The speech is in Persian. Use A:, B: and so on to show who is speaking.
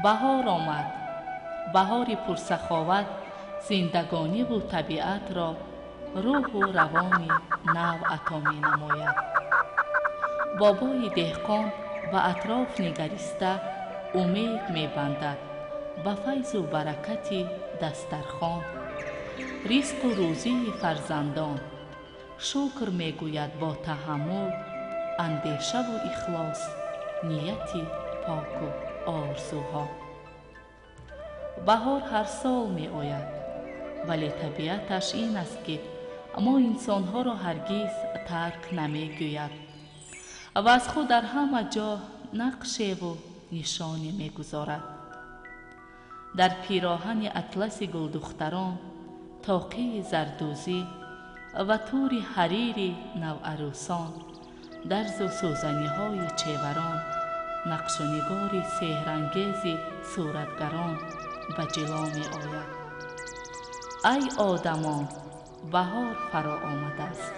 A: بهار آمد. بهاری پرسخاوت زندگانی و طبیعت را روح و روانی نو عطا می نماید. بابای دهقان به اطراف نگریسته امید می بندد به فیض و برکت دسترخوان، رزق و روزی فرزندان. شکر می گوید با تحمل، اندیشه و اخلاص، نیتی پاک و آرزوها. بهار هر سال می آید، ولی طبیعتش این است که ما انسانها را هرگز ترک نمی گوید و از خود در همه جا نقشه و نشانی می گذارد. در پیراهن اطلس گلدختران، طاقه زردوزی و تور حریر نوعروسان، درز و سوزنی های چیوران، نقش و نگار سحرانگیز صورتگران به جلوه می آید. ای آدمان، بهار فرا آمده است.